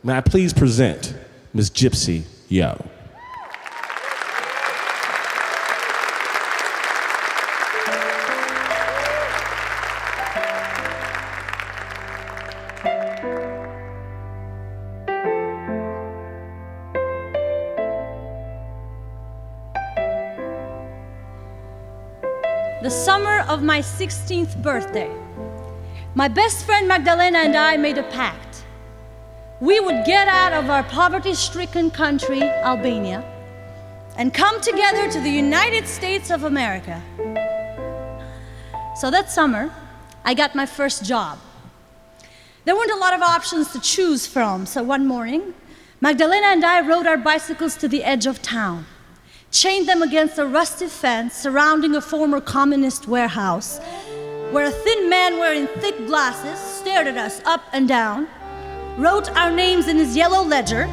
may I please present Miss Gypsy Yo. The summer of my 16th birthday, my best friend Magdalena and I made a pact. We would get out of our poverty-stricken country, Albania, and come together to the United States of America. So that summer, I got my first job. There weren't a lot of options to choose from, so one morning, Magdalena and I rode our bicycles to the edge of town, chained them against a rusty fence surrounding a former communist warehouse, where a thin man wearing thick glasses stared at us up and down, wrote our names in his yellow ledger,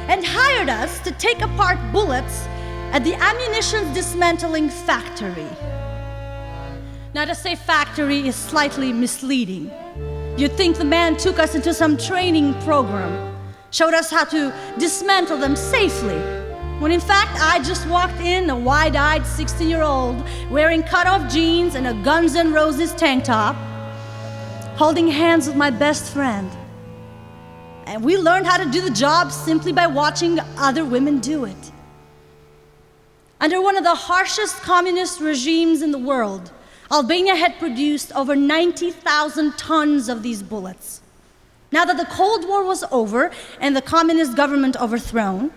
and hired us to take apart bullets at the ammunition dismantling factory. Now, to say factory is slightly misleading. You'd think the man took us into some training program, showed us how to dismantle them safely, when in fact I just walked in, a wide-eyed 16-year-old wearing cut-off jeans and a Guns N' Roses tank top, holding hands with my best friend. And we learned how to do the job simply by watching other women do it. Under one of the harshest communist regimes in the world, Albania had produced over 90,000 tons of these bullets. Now that the Cold War was over and the communist government overthrown,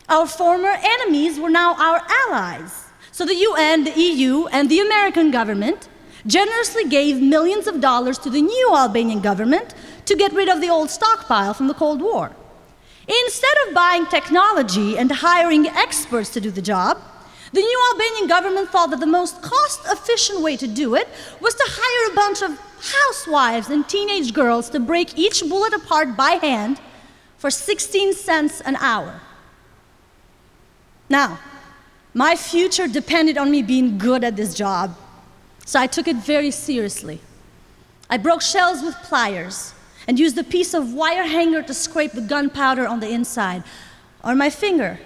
our former enemies were now our allies. So the UN, the EU, and the American government generously gave millions of dollars to the new Albanian government to get rid of the old stockpile from the Cold War. Instead of buying technology and hiring experts to do the job, the new Albanian government thought that the most cost-efficient way to do it was to hire a bunch of housewives and teenage girls to break each bullet apart by hand for 16 cents an hour. Now, my future depended on me being good at this job, so I took it very seriously. I broke shells with pliers and used a piece of wire hanger to scrape the gunpowder on the inside, or my finger,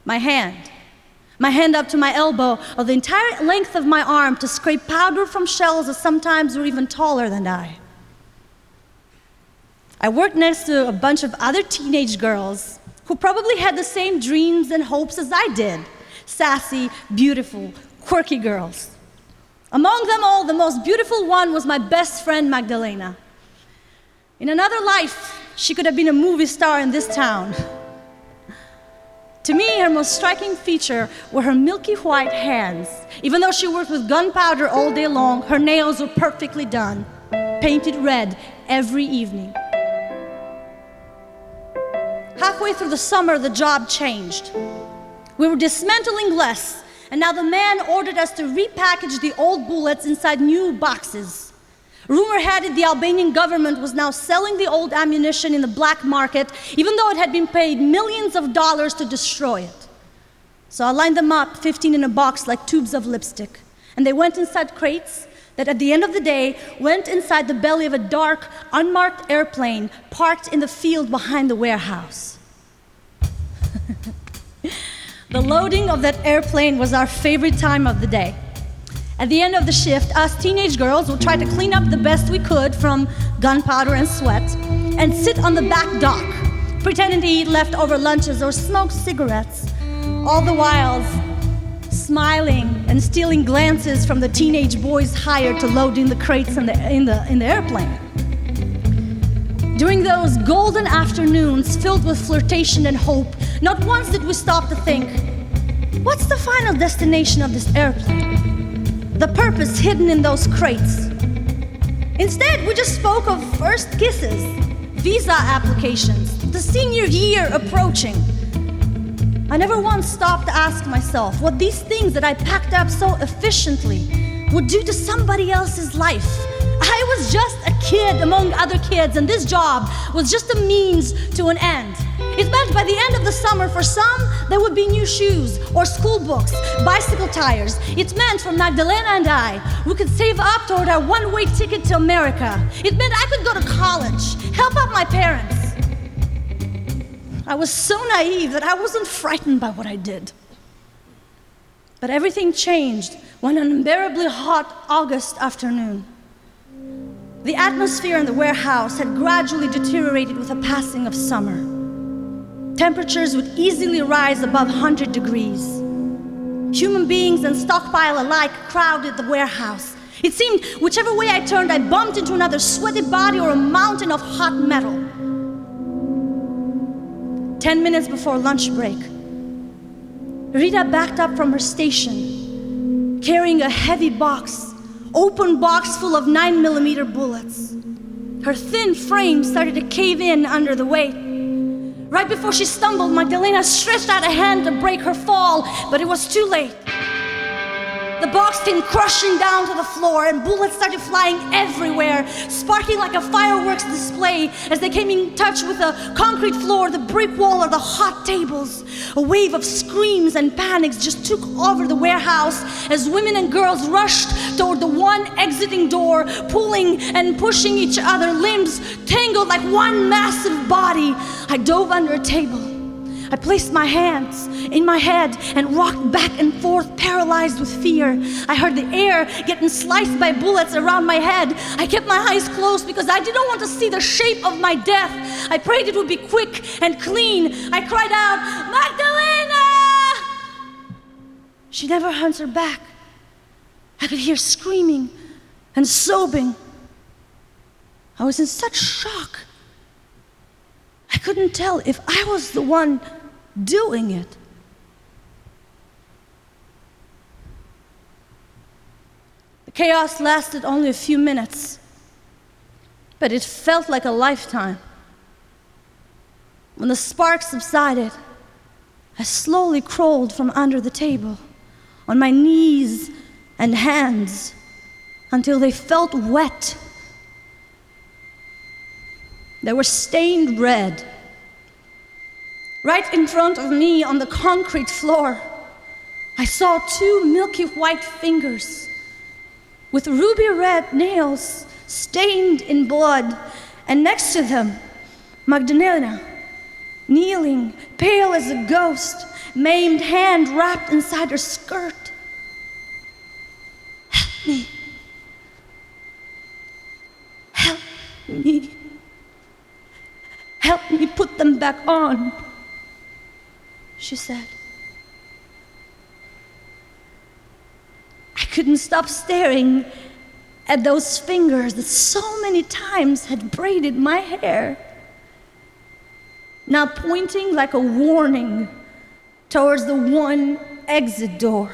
my hand up to my elbow, or the entire length of my arm to scrape powder from shells that sometimes were even taller than I. I worked next to a bunch of other teenage girls who probably had the same dreams and hopes as I did. Sassy, beautiful, quirky girls. Among them all, the most beautiful one was my best friend, Magdalena. In another life, she could have been a movie star in this town. To me, her most striking feature were her milky white hands. Even though she worked with gunpowder all day long, her nails were perfectly done, painted red every evening. Halfway through the summer, the job changed. We were dismantling less, and now the man ordered us to repackage the old bullets inside new boxes. Rumor had it the Albanian government was now selling the old ammunition in the black market, even though it had been paid millions of dollars to destroy it. So I lined them up, 15 in a box like tubes of lipstick, and they went inside crates that at the end of the day went inside the belly of a dark, unmarked airplane parked in the field behind the warehouse. The loading of that airplane was our favorite time of the day. At the end of the shift, us teenage girls would try to clean up the best we could from gunpowder and sweat and sit on the back dock, pretending to eat leftover lunches or smoke cigarettes, all the while smiling and stealing glances from the teenage boys hired to load in the crates in the airplane. During those golden afternoons filled with flirtation and hope, not once did we stop to think, what's the final destination of this airplane? The purpose hidden in those crates. Instead, we just spoke of first kisses, visa applications, the senior year approaching. I never once stopped to ask myself what these things that I packed up so efficiently would do to somebody else's life. I was just a kid among other kids, and this job was just a means to an end. It meant by the end of the summer, for some, there would be new shoes or school books, bicycle tires. It meant for Magdalena and I, we could save up toward our one-way ticket to America. It meant I could go to college, help out my parents. I was so naive that I wasn't frightened by what I did. But everything changed one unbearably hot August afternoon. The atmosphere in the warehouse had gradually deteriorated with the passing of summer. Temperatures would easily rise above 100 degrees. Human beings and stockpile alike crowded the warehouse. It seemed whichever way I turned, I bumped into another sweaty body or a mountain of hot metal. 10 minutes before lunch break, Rita backed up from her station, carrying a heavy box, open box full of 9mm bullets. Her thin frame started to cave in under the weight. Right before she stumbled, Magdalena stretched out a hand to break her fall, but it was too late. The box came crushing down to the floor, and bullets started flying everywhere, sparking like a fireworks display as they came in touch with the concrete floor, the brick wall, or the hot tables. A wave of screams and panics just took over the warehouse as women and girls rushed toward the one exiting door, pulling and pushing each other, limbs tangled like one massive body. I dove under a table. I placed my hands in my head and rocked back and forth, paralyzed with fear. I heard the air getting sliced by bullets around my head. I kept my eyes closed because I didn't want to see the shape of my death. I prayed it would be quick and clean. I cried out, "Magdalena!" She never answered back. I could hear screaming and sobbing. I was in such shock. I couldn't tell if I was the one doing it. The chaos lasted only a few minutes, but it felt like a lifetime. When the sparks subsided, I slowly crawled from under the table, on my knees and hands, until they felt wet. They were stained red. Right in front of me on the concrete floor, I saw two milky white fingers with ruby red nails stained in blood, and next to them, Magdalena, kneeling, pale as a ghost, maimed hand wrapped inside her skirt. "Help me. Help me. Help me put them back on," she said. I couldn't stop staring at those fingers that so many times had braided my hair, now pointing like a warning towards the one exit door.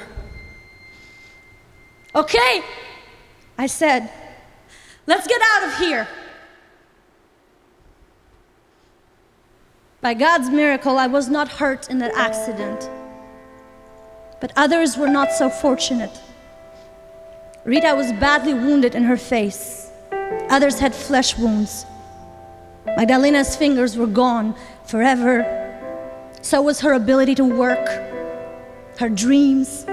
"Okay," I said, "let's get out of here." By God's miracle, I was not hurt in that accident, but others were not so fortunate. Rita was badly wounded in her face. Others had flesh wounds. Magdalena's fingers were gone forever. So was her ability to work, her dreams.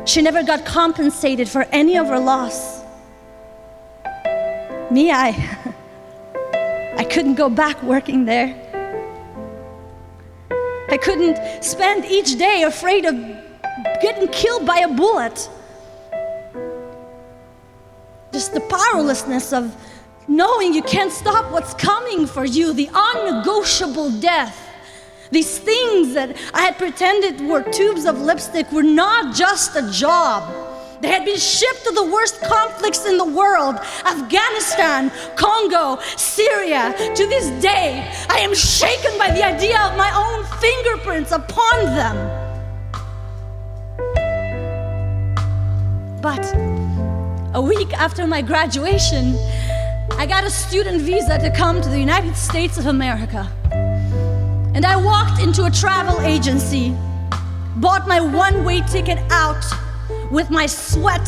She never got compensated for any of her loss. Me, I couldn't go back working there. I couldn't spend each day afraid of getting killed by a bullet. Just the powerlessness of knowing you can't stop what's coming for you, the unnegotiable death. These things that I had pretended were tubes of lipstick were not just a job. They had been shipped to the worst conflicts in the world, Afghanistan, Congo, Syria. To this day, I am shaken by the idea of my own fingerprints upon them. But a week after my graduation, I got a student visa to come to the United States of America. And I walked into a travel agency, bought my one-way ticket out with my sweat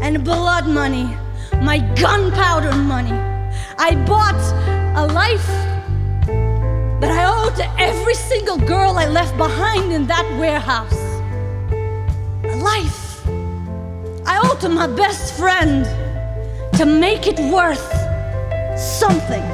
and blood money, my gunpowder money. I bought a life that I owe to every single girl I left behind in that warehouse. A life I owe to my best friend to make it worth something.